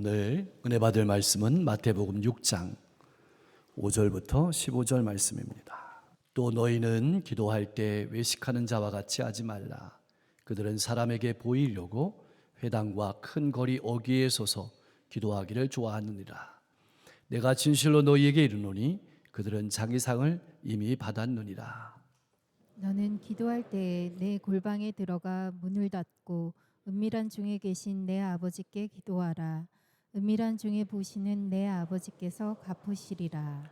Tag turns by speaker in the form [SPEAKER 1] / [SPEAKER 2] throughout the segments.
[SPEAKER 1] 오늘 은혜 받을 말씀은 마태복음 6장 5절부터 15절 말씀입니다. 또 너희는 기도할 때 외식하는 자와 같이 하지 말라. 그들은 사람에게 보이려고 회당과 큰 거리 어귀에 서서 기도하기를 좋아하느니라. 내가 진실로 너희에게 이르노니 그들은 자기 상을 이미 받았느니라.
[SPEAKER 2] 너는 기도할 때 내 골방에 들어가 문을 닫고 은밀한 중에 계신 내 아버지께 기도하라. 은밀한 중에 보시는 내 아버지께서 갚으시리라.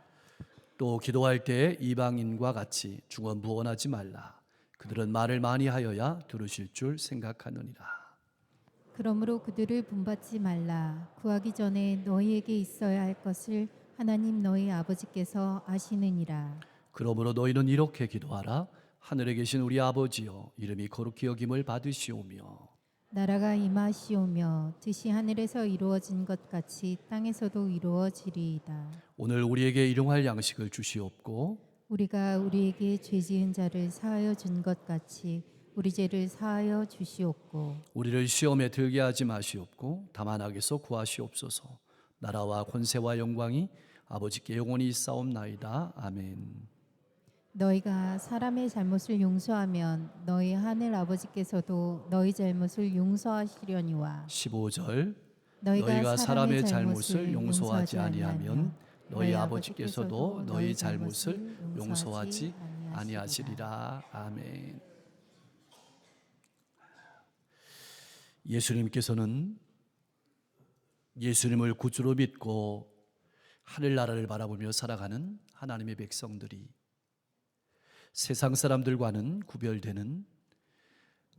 [SPEAKER 1] 또 기도할 때 이방인과 같이 중언부언하지 말라. 그들은 말을 많이 하여야 들으실 줄 생각하느니라.
[SPEAKER 2] 그러므로 그들을 분받지 말라. 구하기 전에 너희에게 있어야 할 것을 하나님 너희 아버지께서 아시느니라.
[SPEAKER 1] 그러므로 너희는 이렇게 기도하라. 하늘에 계신 우리 아버지여, 이름이 거룩히 여김을 받으시오며
[SPEAKER 2] 나라가 임하시오며 뜻이 하늘에서 이루어진 것 같이 땅에서도 이루어지리이다.
[SPEAKER 1] 오늘 우리에게 일용할 양식을 주시옵고
[SPEAKER 2] 우리가 우리에게 죄 지은 자를 사하여 준 것 같이 우리 죄를 사하여 주시옵고
[SPEAKER 1] 우리를 시험에 들게 하지 마시옵고 다만 악에서 구하시옵소서. 나라와 권세와 영광이 아버지께 영원히 있사옵나이다. 아멘.
[SPEAKER 2] 너희가 사람의 잘못을 용서하면 너희 하늘 아버지께서도 너희 잘못을 용서하시려니와
[SPEAKER 1] 15절
[SPEAKER 2] 너희가
[SPEAKER 1] 사람의 잘못을 용서하지 아니하면 너희 아버지께서도 너희 잘못을 용서하지 아니하시리라. 아멘. 예수님께서는 예수님을 구주로 믿고 하늘나라를 바라보며 살아가는 하나님의 백성들이 세상 사람들과는 구별되는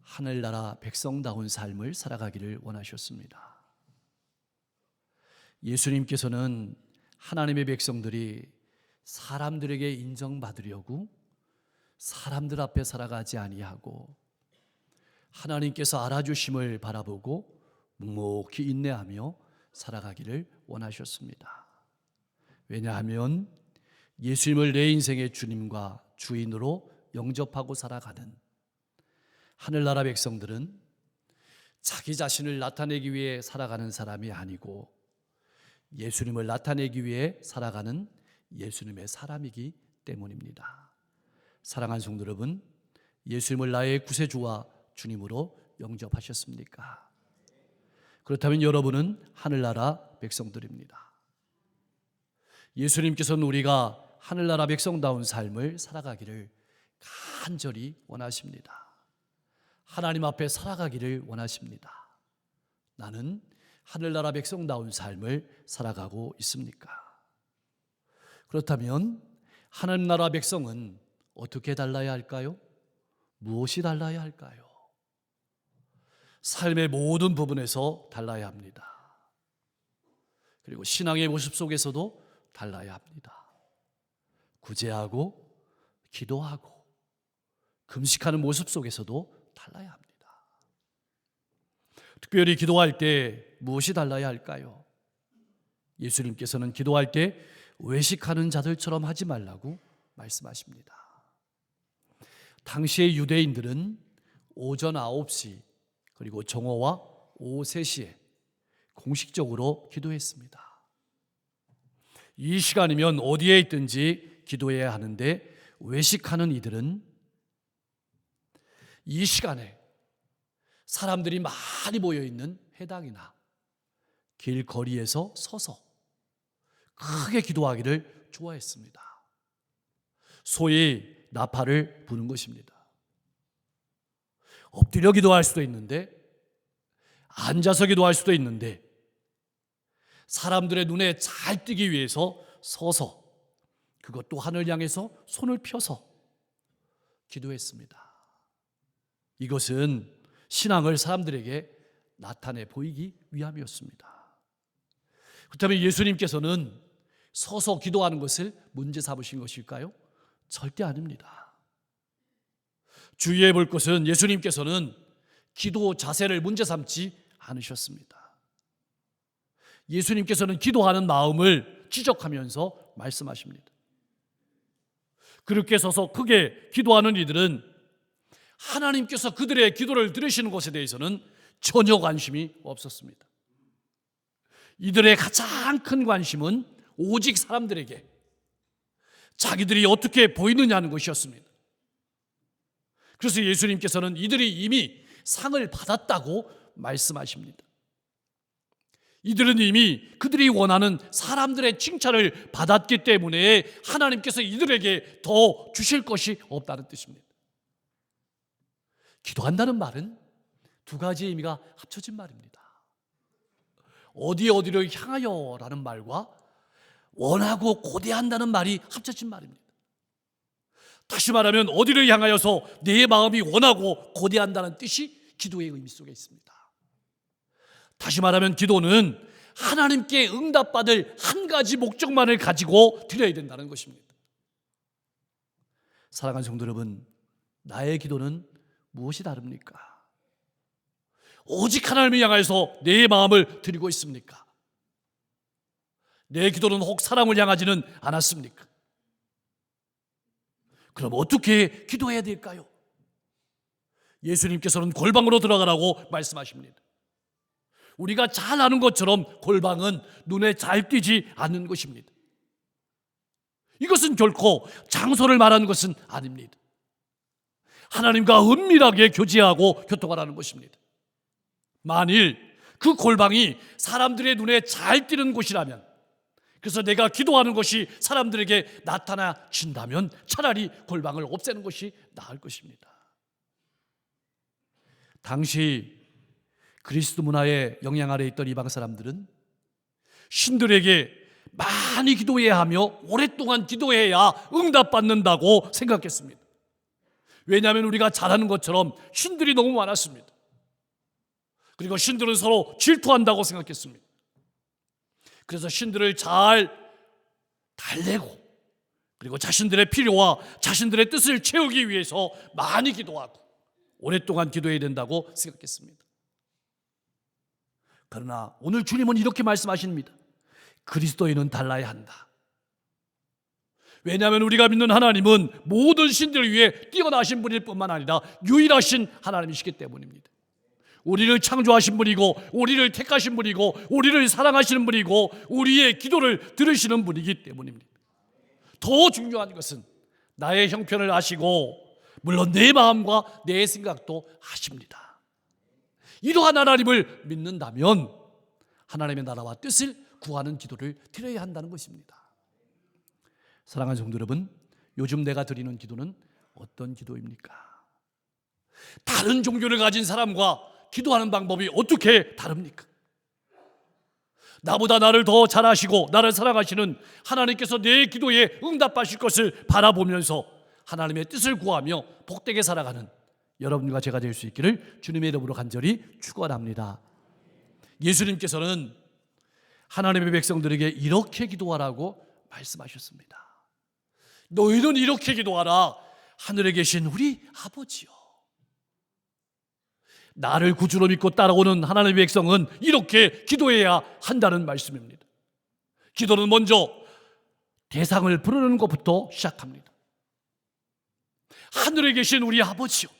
[SPEAKER 1] 하늘나라 백성다운 삶을 살아가기를 원하셨습니다. 예수님께서는 하나님의 백성들이 사람들에게 인정받으려고 사람들 앞에 살아가지 아니하고 하나님께서 알아주심을 바라보고 묵묵히 인내하며 살아가기를 원하셨습니다. 왜냐하면 예수님을 내 인생의 주님과 주인으로 영접하고 살아가는 하늘나라 백성들은 자기 자신을 나타내기 위해 살아가는 사람이 아니고 예수님을 나타내기 위해 살아가는 예수님의 사람이기 때문입니다. 사랑하는 성도 여러분, 예수님을 나의 구세주와 주님으로 영접하셨습니까? 그렇다면 여러분은 하늘나라 백성들입니다. 예수님께서는 우리가 하늘나라 백성다운 삶을 살아가기를 간절히 원하십니다. 하나님 앞에 살아가기를 원하십니다. 나는 하늘나라 백성다운 삶을 살아가고 있습니까? 그렇다면 하늘나라 백성은 어떻게 달라야 할까요? 무엇이 달라야 할까요? 삶의 모든 부분에서 달라야 합니다. 그리고 신앙의 모습 속에서도 달라야 합니다. 구제하고 기도하고 금식하는 모습 속에서도 달라야 합니다. 특별히 기도할 때 무엇이 달라야 할까요? 예수님께서는 기도할 때 외식하는 자들처럼 하지 말라고 말씀하십니다. 당시의 유대인들은 오전 9시 그리고 정오와 오후 3시에 공식적으로 기도했습니다. 이 시간이면 어디에 있든지 기도해야 하는데 외식하는 이들은 이 시간에 사람들이 많이 모여있는 회당이나 길거리에서 서서 크게 기도하기를 좋아했습니다. 소위 나팔을 부는 것입니다. 엎드려 기도할 수도 있는데 앉아서 기도할 수도 있는데 사람들의 눈에 잘 띄기 위해서 서서 그것도 하늘 향해서 손을 펴서 기도했습니다. 이것은 신앙을 사람들에게 나타내 보이기 위함이었습니다. 그렇다면 예수님께서는 서서 기도하는 것을 문제 삼으신 것일까요? 절대 아닙니다. 주의해 볼 것은 예수님께서는 기도 자세를 문제 삼지 않으셨습니다. 예수님께서는 기도하는 마음을 지적하면서 말씀하십니다. 그렇게 서서 크게 기도하는 이들은 하나님께서 그들의 기도를 들으시는 것에 대해서는 전혀 관심이 없었습니다. 이들의 가장 큰 관심은 오직 사람들에게 자기들이 어떻게 보이느냐는 것이었습니다. 그래서 예수님께서는 이들이 이미 상을 받았다고 말씀하십니다. 이들은 이미 그들이 원하는 사람들의 칭찬을 받았기 때문에 하나님께서 이들에게 더 주실 것이 없다는 뜻입니다. 기도한다는 말은 두 가지 의미가 합쳐진 말입니다. 어디를 향하여 라는 말과 원하고 고대한다는 말이 합쳐진 말입니다. 다시 말하면 어디를 향하여서 내 마음이 원하고 고대한다는 뜻이 기도의 의미 속에 있습니다. 다시 말하면 기도는 하나님께 응답받을 한 가지 목적만을 가지고 드려야 된다는 것입니다. 사랑하는 성도 여러분, 나의 기도는 무엇이 다릅니까? 오직 하나님을 향하여서 내 마음을 드리고 있습니까? 내 기도는 혹 사람을 향하지는 않았습니까? 그럼 어떻게 기도해야 될까요? 예수님께서는 골방으로 들어가라고 말씀하십니다. 우리가 잘 아는 것처럼 골방은 눈에 잘 띄지 않는 것입니다. 이것은 결코 장소를 말하는 것은 아닙니다. 하나님과 은밀하게 교제하고 교통하라는 것입니다. 만일 그 골방이 사람들의 눈에 잘 띄는 곳이라면, 그래서 내가 기도하는 것이 사람들에게 나타나진다면 차라리 골방을 없애는 것이 나을 것입니다. 당시 그리스도 문화의 영향 아래 있던 이방 사람들은 신들에게 많이 기도해야 하며 오랫동안 기도해야 응답받는다고 생각했습니다. 왜냐하면 우리가 잘 아는 것처럼 신들이 너무 많았습니다. 그리고 신들은 서로 질투한다고 생각했습니다. 그래서 신들을 잘 달래고, 그리고 자신들의 필요와 자신들의 뜻을 채우기 위해서 많이 기도하고 오랫동안 기도해야 된다고 생각했습니다. 그러나 오늘 주님은 이렇게 말씀하십니다. 그리스도인은 달라야 한다. 왜냐하면 우리가 믿는 하나님은 모든 신들 위에 뛰어나신 분일 뿐만 아니라 유일하신 하나님이시기 때문입니다. 우리를 창조하신 분이고, 우리를 택하신 분이고, 우리를 사랑하시는 분이고, 우리의 기도를 들으시는 분이기 때문입니다. 더 중요한 것은 나의 형편을 아시고, 물론 내 마음과 내 생각도 아십니다. 이러한 하나님을 믿는다면 하나님의 나라와 뜻을 구하는 기도를 드려야 한다는 것입니다. 사랑하는 성도 여러분, 요즘 내가 드리는 기도는 어떤 기도입니까? 다른 종교를 가진 사람과 기도하는 방법이 어떻게 다릅니까? 나보다 나를 더 잘 아시고 나를 사랑하시는 하나님께서 내 기도에 응답하실 것을 바라보면서 하나님의 뜻을 구하며 복되게 살아가는 여러분과 제가 될 수 있기를 주님의 이름으로 간절히 축원합니다. 예수님께서는 하나님의 백성들에게 이렇게 기도하라고 말씀하셨습니다. 너희는 이렇게 기도하라. 하늘에 계신 우리 아버지요. 나를 구주로 믿고 따라오는 하나님의 백성은 이렇게 기도해야 한다는 말씀입니다. 기도는 먼저 대상을 부르는 것부터 시작합니다. 하늘에 계신 우리 아버지요.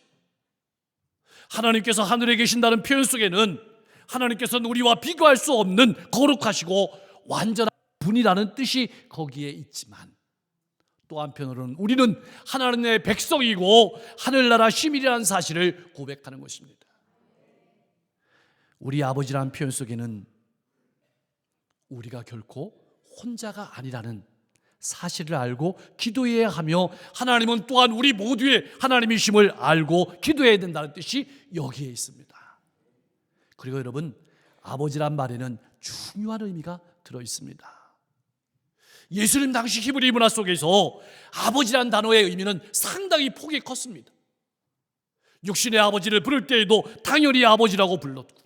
[SPEAKER 1] 하나님께서 하늘에 계신다는 표현 속에는 하나님께서는 우리와 비교할 수 없는 거룩하시고 완전한 분이라는 뜻이 거기에 있지만, 또 한편으로는 우리는 하나님의 백성이고 하늘나라 시민이라는 사실을 고백하는 것입니다. 우리 아버지라는 표현 속에는 우리가 결코 혼자가 아니라는 사실을 알고 기도해야 하며, 하나님은 또한 우리 모두의 하나님이심을 알고 기도해야 된다는 뜻이 여기에 있습니다. 그리고 여러분, 아버지란 말에는 중요한 의미가 들어 있습니다. 예수님 당시 히브리 문화 속에서 아버지란 단어의 의미는 상당히 폭이 컸습니다. 육신의 아버지를 부를 때에도 당연히 아버지라고 불렀고,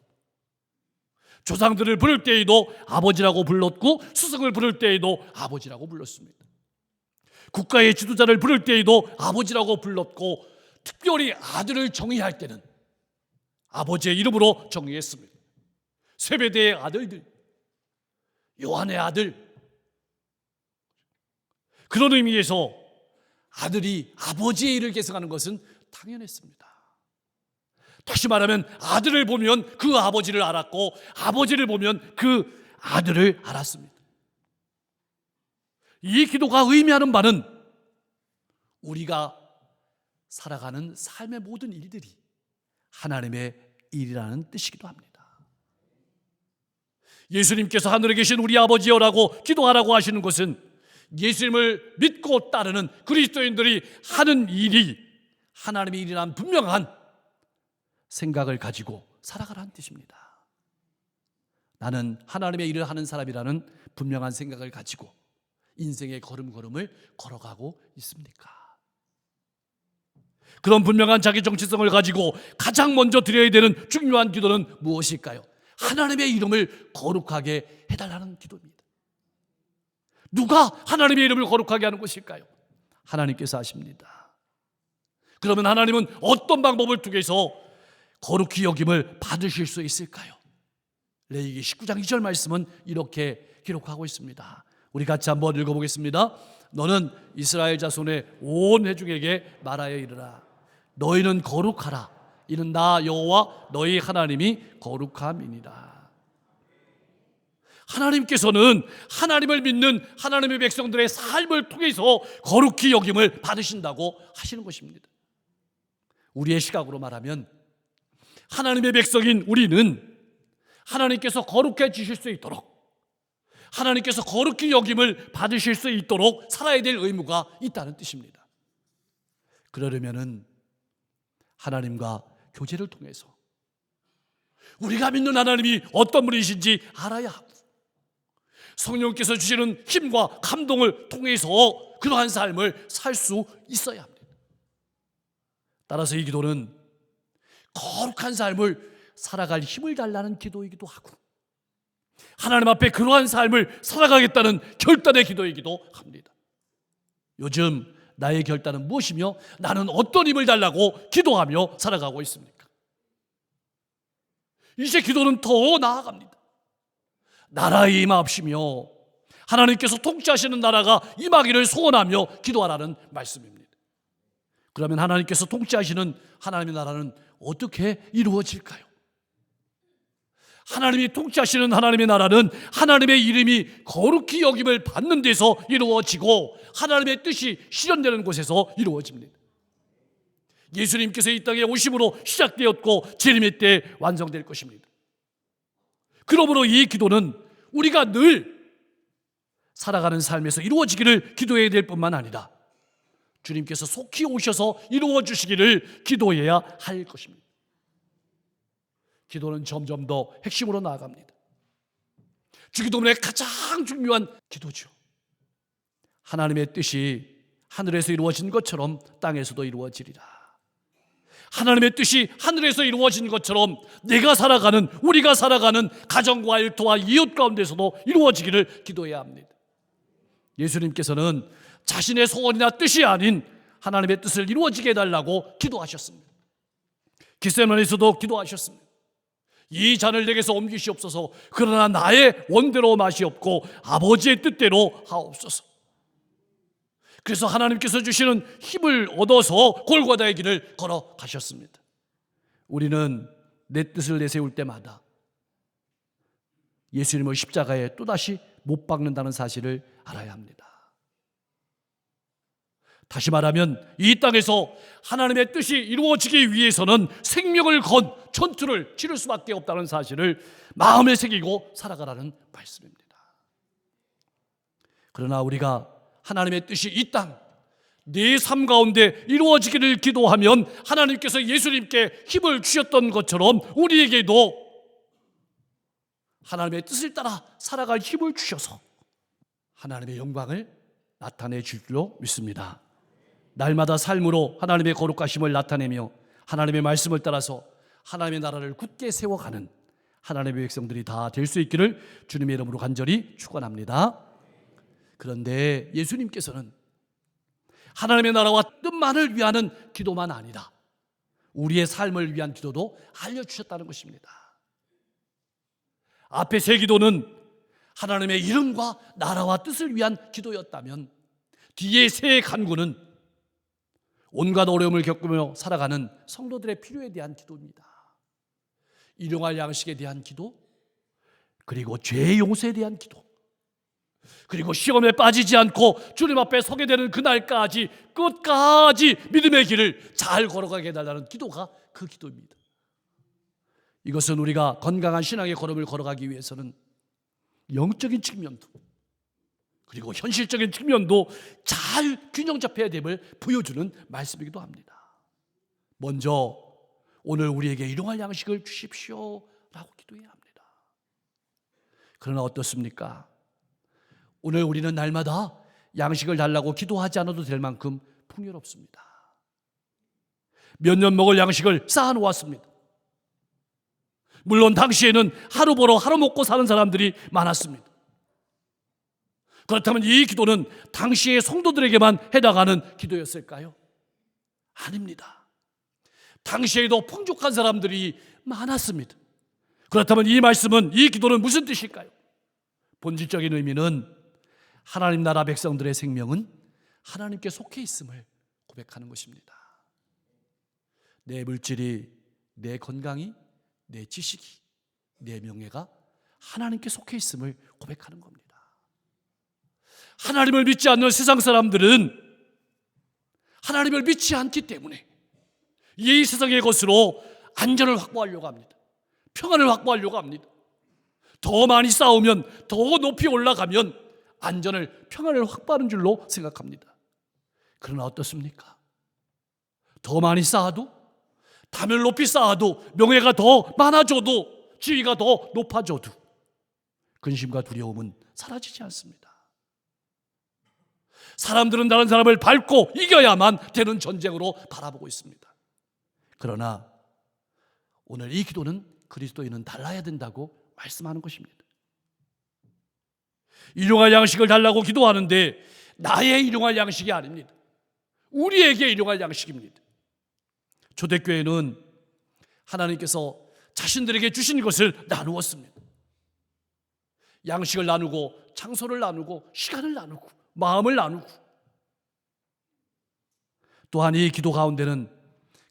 [SPEAKER 1] 조상들을 부를 때에도 아버지라고 불렀고, 수석을 부를 때에도 아버지라고 불렀습니다. 국가의 지도자를 부를 때에도 아버지라고 불렀고, 특별히 아들을 정의할 때는 아버지의 이름으로 정의했습니다. 세베대의 아들들, 요한의 아들, 그런 의미에서 아들이 아버지의 일을 계승하는 것은 당연했습니다. 다시 말하면 아들을 보면 그 아버지를 알았고, 아버지를 보면 그 아들을 알았습니다. 이 기도가 의미하는 바는 우리가 살아가는 삶의 모든 일들이 하나님의 일이라는 뜻이기도 합니다. 예수님께서 하늘에 계신 우리 아버지여라고 기도하라고 하시는 것은 예수님을 믿고 따르는 그리스도인들이 하는 일이 하나님의 일이라는 분명한 생각을 가지고 살아가라는 뜻입니다. 나는 하나님의 일을 하는 사람이라는 분명한 생각을 가지고 인생의 걸음걸음을 걸어가고 있습니까? 그런 분명한 자기 정체성을 가지고 가장 먼저 드려야 되는 중요한 기도는 무엇일까요? 하나님의 이름을 거룩하게 해달라는 기도입니다. 누가 하나님의 이름을 거룩하게 하는 것일까요? 하나님께서 하십니다. 그러면 하나님은 어떤 방법을 통해서 거룩히 여김을 받으실 수 있을까요? 레위기 19장 2절 말씀은 이렇게 기록하고 있습니다. 우리 같이 한번 읽어보겠습니다. 너는 이스라엘 자손의 온 회중에게 말하여 이르라. 너희는 거룩하라. 이는 나 여호와 너희 하나님이 거룩함이니라. 하나님께서는 하나님을 믿는 하나님의 백성들의 삶을 통해서 거룩히 여김을 받으신다고 하시는 것입니다. 우리의 시각으로 말하면 하나님의 백성인 우리는 하나님께서 거룩해 주실 수 있도록, 하나님께서 거룩히 여김을 받으실 수 있도록 살아야 될 의무가 있다는 뜻입니다. 그러려면은 하나님과 교제를 통해서 우리가 믿는 하나님이 어떤 분이신지 알아야 하고, 성령께서 주시는 힘과 감동을 통해서 그러한 삶을 살 수 있어야 합니다. 따라서 이 기도는 거룩한 삶을 살아갈 힘을 달라는 기도이기도 하고, 하나님 앞에 그러한 삶을 살아가겠다는 결단의 기도이기도 합니다. 요즘 나의 결단은 무엇이며 나는 어떤 힘을 달라고 기도하며 살아가고 있습니까? 이제 기도는 더 나아갑니다. 나라에 임하옵시며 하나님께서 통치하시는 나라가 임하기를 소원하며 기도하라는 말씀입니다. 그러면 하나님께서 통치하시는 하나님의 나라는 어떻게 이루어질까요? 하나님이 통치하시는 하나님의 나라는 하나님의 이름이 거룩히 여김을 받는 데서 이루어지고 하나님의 뜻이 실현되는 곳에서 이루어집니다. 예수님께서 이 땅에 오심으로 시작되었고 재림의 때 완성될 것입니다. 그러므로 이 기도는 우리가 늘 살아가는 삶에서 이루어지기를 기도해야 될 뿐만 아니라 주님께서 속히 오셔서 이루어 주시기를 기도해야 할 것입니다. 기도는 점점 더 핵심으로 나아갑니다. 주기도문의 가장 중요한 기도죠. 하나님의 뜻이 하늘에서 이루어진 것처럼 땅에서도 이루어지리라. 하나님의 뜻이 하늘에서 이루어진 것처럼 내가 살아가는, 우리가 살아가는 가정과 일터와 이웃 가운데서도 이루어지기를 기도해야 합니다. 예수님께서는 자신의 소원이나 뜻이 아닌 하나님의 뜻을 이루어지게 해달라고 기도하셨습니다. 겟세마네에서도 기도하셨습니다. 이 잔을 내게서 옮기시옵소서. 그러나 나의 원대로 마시옵고 아버지의 뜻대로 하옵소서. 그래서 하나님께서 주시는 힘을 얻어서 골고다의 길을 걸어가셨습니다. 우리는 내 뜻을 내세울 때마다 예수님을 십자가에 또다시 못 박는다는 사실을 알아야 합니다. 다시 말하면 이 땅에서 하나님의 뜻이 이루어지기 위해서는 생명을 건 전투를 치를 수밖에 없다는 사실을 마음에 새기고 살아가라는 말씀입니다. 그러나 우리가 하나님의 뜻이 이 땅, 내 삶 가운데 이루어지기를 기도하면 하나님께서 예수님께 힘을 주셨던 것처럼 우리에게도 하나님의 뜻을 따라 살아갈 힘을 주셔서 하나님의 영광을 나타내 줄 줄로 믿습니다. 날마다 삶으로 하나님의 거룩하심을 나타내며 하나님의 말씀을 따라서 하나님의 나라를 굳게 세워가는 하나님의 백성들이 다 될 수 있기를 주님의 이름으로 간절히 축원합니다. 그런데 예수님께서는 하나님의 나라와 뜻만을 위하는 기도만 아니라 우리의 삶을 위한 기도도 알려주셨다는 것입니다. 앞에 세 기도는 하나님의 이름과 나라와 뜻을 위한 기도였다면 뒤에 세 간구는 온갖 어려움을 겪으며 살아가는 성도들의 필요에 대한 기도입니다. 일용할 양식에 대한 기도, 그리고 죄의 용서에 대한 기도, 그리고 시험에 빠지지 않고 주님 앞에 서게 되는 그날까지 끝까지 믿음의 길을 잘 걸어가게 해달라는 기도가 그 기도입니다. 이것은 우리가 건강한 신앙의 걸음을 걸어가기 위해서는 영적인 측면도 그리고 현실적인 측면도 잘 균형 잡혀야 됨을 보여주는 말씀이기도 합니다. 먼저 오늘 우리에게 일용할 양식을 주십시오 라고 기도해야 합니다. 그러나 어떻습니까? 오늘 우리는 날마다 양식을 달라고 기도하지 않아도 될 만큼 풍요롭습니다. 몇 년 먹을 양식을 쌓아놓았습니다. 물론 당시에는 하루 벌어 하루 먹고 사는 사람들이 많았습니다. 그렇다면 이 기도는 당시의 성도들에게만 해당하는 기도였을까요? 아닙니다. 당시에도 풍족한 사람들이 많았습니다. 그렇다면 이 말씀은, 이 기도는 무슨 뜻일까요? 본질적인 의미는 하나님 나라 백성들의 생명은 하나님께 속해 있음을 고백하는 것입니다. 내 물질이, 내 건강이, 내 지식이, 내 명예가 하나님께 속해 있음을 고백하는 겁니다. 하나님을 믿지 않는 세상 사람들은 하나님을 믿지 않기 때문에 이 세상의 것으로 안전을 확보하려고 합니다. 평안을 확보하려고 합니다. 더 많이 쌓으면, 더 높이 올라가면 안전을, 평안을 확보하는 줄로 생각합니다. 그러나 어떻습니까? 더 많이 쌓아도, 담을 높이 쌓아도, 명예가 더 많아져도, 지위가 더 높아져도 근심과 두려움은 사라지지 않습니다. 사람들은 다른 사람을 밟고 이겨야만 되는 전쟁으로 바라보고 있습니다. 그러나 오늘 이 기도는 그리스도인은 달라야 된다고 말씀하는 것입니다. 일용할 양식을 달라고 기도하는데 나의 일용할 양식이 아닙니다. 우리에게 일용할 양식입니다. 초대교회는 하나님께서 자신들에게 주신 것을 나누었습니다. 양식을 나누고, 장소를 나누고, 시간을 나누고, 마음을 나누고, 또한 이 기도 가운데는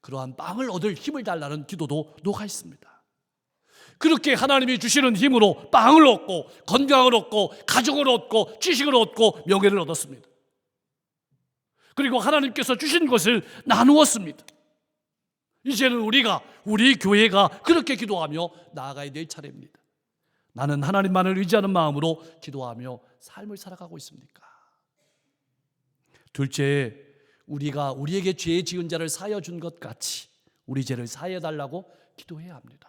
[SPEAKER 1] 그러한 빵을 얻을 힘을 달라는 기도도 녹아 있습니다. 그렇게 하나님이 주시는 힘으로 빵을 얻고, 건강을 얻고, 가정을 얻고, 지식을 얻고, 명예를 얻었습니다. 그리고 하나님께서 주신 것을 나누었습니다. 이제는 우리 교회가 그렇게 기도하며 나아가야 될 차례입니다. 나는 하나님만을 의지하는 마음으로 기도하며 삶을 살아가고 있습니까? 둘째, 우리가 우리에게 죄 지은 자를 사하여 준 것 같이 우리 죄를 사하여 달라고 기도해야 합니다.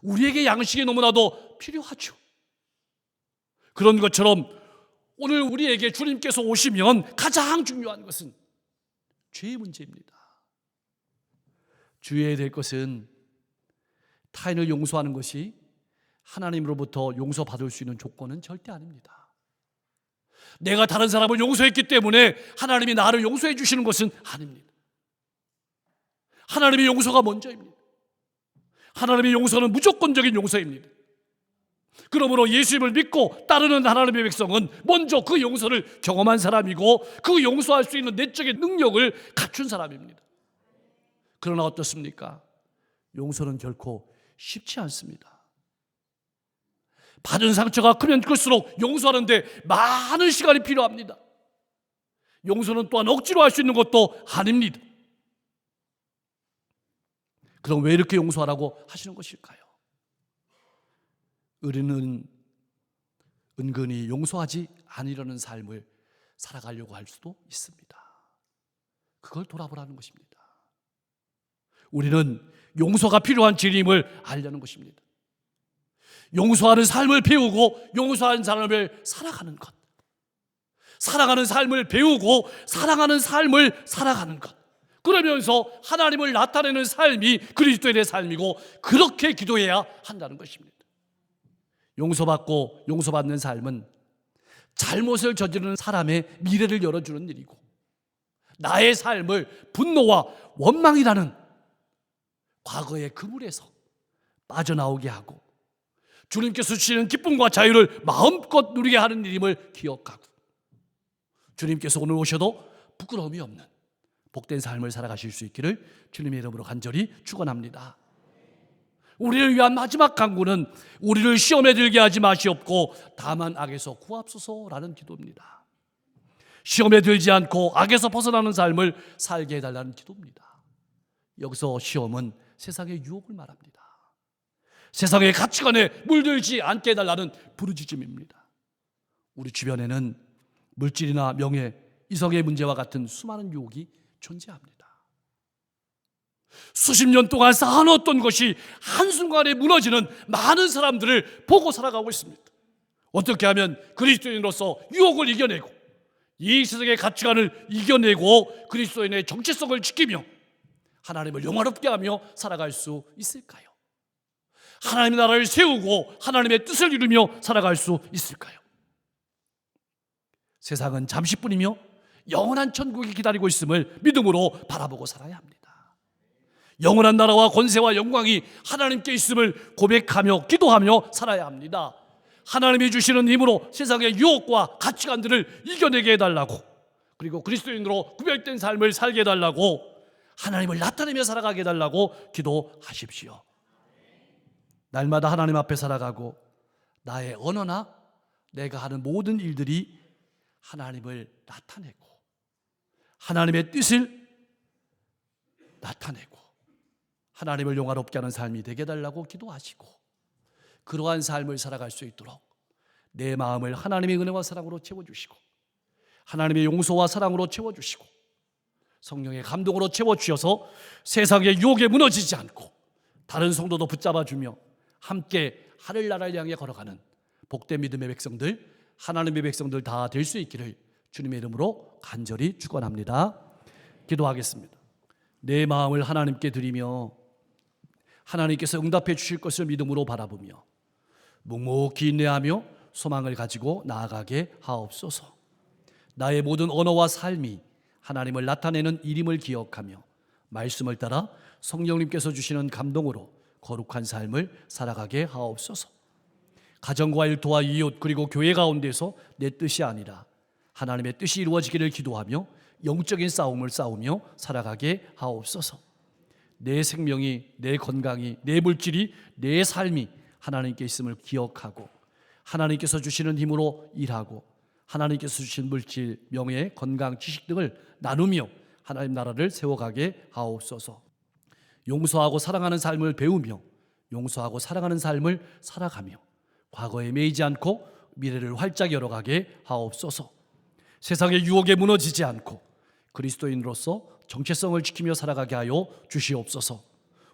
[SPEAKER 1] 우리에게 양식이 너무나도 필요하죠. 그런 것처럼 오늘 우리에게 주님께서 오시면 가장 중요한 것은 죄의 문제입니다. 주의해야 될 것은 타인을 용서하는 것이 하나님으로부터 용서받을 수 있는 조건은 절대 아닙니다. 내가 다른 사람을 용서했기 때문에 하나님이 나를 용서해 주시는 것은 아닙니다. 하나님의 용서가 먼저입니다. 하나님의 용서는 무조건적인 용서입니다. 그러므로 예수님을 믿고 따르는 하나님의 백성은 먼저 그 용서를 경험한 사람이고 그 용서할 수 있는 내적인 능력을 갖춘 사람입니다. 그러나 어떻습니까? 용서는 결코 쉽지 않습니다. 받은 상처가 크면 클수록 용서하는데 많은 시간이 필요합니다. 용서는 또한 억지로 할 수 있는 것도 아닙니다. 그럼 왜 이렇게 용서하라고 하시는 것일까요? 우리는 은근히 용서하지 않으려는 삶을 살아가려고 할 수도 있습니다. 그걸 돌아보라는 것입니다. 우리는 용서가 필요한 진리임을 알려는 것입니다. 용서하는 삶을 배우고 용서하는 삶을 살아가는 것, 사랑하는 삶을 배우고 사랑하는 삶을 살아가는 것, 그러면서 하나님을 나타내는 삶이 그리스도인의 삶이고 그렇게 기도해야 한다는 것입니다. 용서받고 용서받는 삶은 잘못을 저지르는 사람의 미래를 열어주는 일이고 나의 삶을 분노와 원망이라는 과거의 그물에서 빠져나오게 하고 주님께서 주시는 기쁨과 자유를 마음껏 누리게 하는 일임을 기억하고 주님께서 오늘 오셔도 부끄러움이 없는 복된 삶을 살아가실 수 있기를 주님의 이름으로 간절히 축원합니다. 우리를 위한 마지막 간구는 우리를 시험에 들게 하지 마시옵고 다만 악에서 구하옵소서라는 기도입니다. 시험에 들지 않고 악에서 벗어나는 삶을 살게 해달라는 기도입니다. 여기서 시험은 세상의 유혹을 말합니다. 세상의 가치관에 물들지 않게 해달라는 부르짖음입니다. 우리 주변에는 물질이나 명예, 이성의 문제와 같은 수많은 유혹이 존재합니다. 수십 년 동안 쌓아놓았던 것이 한순간에 무너지는 많은 사람들을 보고 살아가고 있습니다. 어떻게 하면 그리스도인으로서 유혹을 이겨내고 이 세상의 가치관을 이겨내고 그리스도인의 정체성을 지키며 하나님을 영화롭게 하며 살아갈 수 있을까요? 하나님의 나라를 세우고 하나님의 뜻을 이루며 살아갈 수 있을까요? 세상은 잠시뿐이며 영원한 천국이 기다리고 있음을 믿음으로 바라보고 살아야 합니다. 영원한 나라와 권세와 영광이 하나님께 있음을 고백하며 기도하며 살아야 합니다. 하나님이 주시는 힘으로 세상의 유혹과 가치관들을 이겨내게 해달라고, 그리고 그리스도인으로 구별된 삶을 살게 해달라고, 하나님을 나타내며 살아가게 해달라고 기도하십시오. 날마다 하나님 앞에 살아가고 나의 언어나 내가 하는 모든 일들이 하나님을 나타내고 하나님의 뜻을 나타내고 하나님을 영화롭게 하는 삶이 되게 해달라고 기도하시고, 그러한 삶을 살아갈 수 있도록 내 마음을 하나님의 은혜와 사랑으로 채워주시고 하나님의 용서와 사랑으로 채워주시고 성령의 감동으로 채워주셔서 세상의 유혹에 무너지지 않고 다른 성도도 붙잡아주며 함께 하늘나라를 향해 걸어가는 복된 믿음의 백성들, 하나님의 백성들 다 될 수 있기를 주님의 이름으로 간절히 축원합니다. 기도하겠습니다. 내 마음을 하나님께 드리며 하나님께서 응답해 주실 것을 믿음으로 바라보며 묵묵히 인내하며 소망을 가지고 나아가게 하옵소서. 나의 모든 언어와 삶이 하나님을 나타내는 일임을 기억하며 말씀을 따라 성령님께서 주시는 감동으로 거룩한 삶을 살아가게 하옵소서. 가정과 일터와 이웃 그리고 교회 가운데서 내 뜻이 아니라 하나님의 뜻이 이루어지기를 기도하며 영적인 싸움을 싸우며 살아가게 하옵소서. 내 생명이, 내 건강이, 내 물질이, 내 삶이 하나님께 있음을 기억하고 하나님께서 주시는 힘으로 일하고 하나님께서 주신 물질, 명예, 건강, 지식 등을 나누며 하나님 나라를 세워가게 하옵소서. 용서하고 사랑하는 삶을 배우며 용서하고 사랑하는 삶을 살아가며 과거에 매이지 않고 미래를 활짝 열어가게 하옵소서. 세상의 유혹에 무너지지 않고 그리스도인으로서 정체성을 지키며 살아가게 하여 주시옵소서.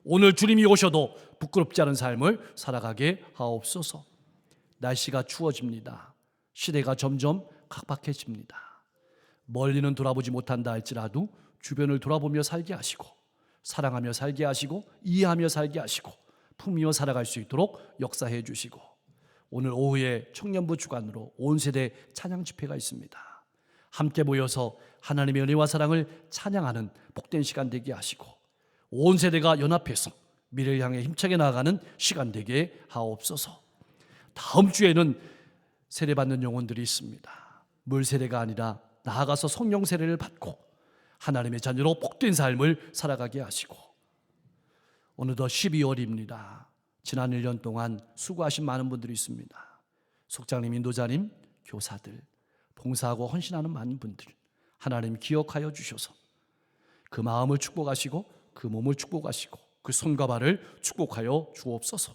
[SPEAKER 1] 오늘 주님이 오셔도 부끄럽지 않은 삶을 살아가게 하옵소서. 날씨가 추워집니다. 시대가 점점 각박해집니다. 멀리는 돌아보지 못한다 할지라도 주변을 돌아보며 살게 하시고 사랑하며 살게 하시고 이해하며 살게 하시고 품으며 살아갈 수 있도록 역사해 주시고, 오늘 오후에 청년부 주관으로 온 세대 찬양 집회가 있습니다. 함께 모여서 하나님의 은혜와 사랑을 찬양하는 복된 시간 되게 하시고 온 세대가 연합해서 미래를 향해 힘차게 나아가는 시간 되게 하옵소서. 다음 주에는 세례받는 영혼들이 있습니다. 물 세례가 아니라 나아가서 성령 세례를 받고 하나님의 자녀로 복된 삶을 살아가게 하시고, 어느덧 12월입니다. 지난 1년 동안 수고하신 많은 분들이 있습니다. 속장님, 인도자님, 교사들, 봉사하고 헌신하는 많은 분들 하나님 기억하여 주셔서 그 마음을 축복하시고 그 몸을 축복하시고 그 손과 발을 축복하여 주옵소서.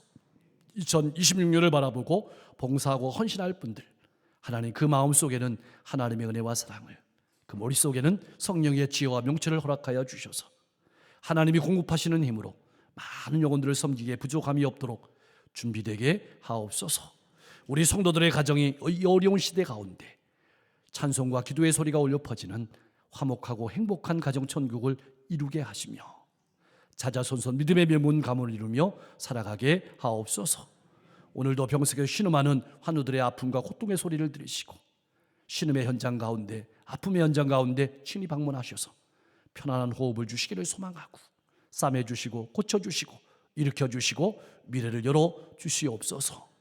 [SPEAKER 1] 2026년을 바라보고 봉사하고 헌신할 분들 하나님 그 마음속에는 하나님의 은혜와 사랑을, 그 머릿속에는 성령의 지혜와 명철을 허락하여 주셔서 하나님이 공급하시는 힘으로 많은 영혼들을 섬기기에 부족함이 없도록 준비되게 하옵소서. 우리 성도들의 가정이 이 어려운 시대 가운데 찬송과 기도의 소리가 울려 퍼지는 화목하고 행복한 가정 천국을 이루게 하시며 자자손손 믿음의 명문 가문을 이루며 살아가게 하옵소서. 오늘도 병석에 신음하는 환우들의 아픔과 고통의 소리를 들으시고 신음의 현장 가운데, 아픔의 현장 가운데 친히 방문하셔서 편안한 호흡을 주시기를 소망하고 싸매 주시고 고쳐 주시고 일으켜 주시고 미래를 열어 주시옵소서.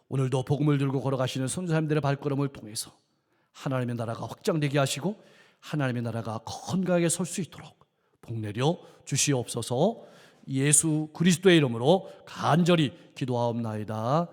[SPEAKER 1] 오늘도 복음을 들고 걸어가시는 선교사님들의 발걸음을 통해서 하나님의 나라가 확장되게 하시고 하나님의 나라가 건강하게 설 수 있도록 복 내려 주시옵소서. 예수 그리스도의 이름으로 간절히 기도하옵나이다.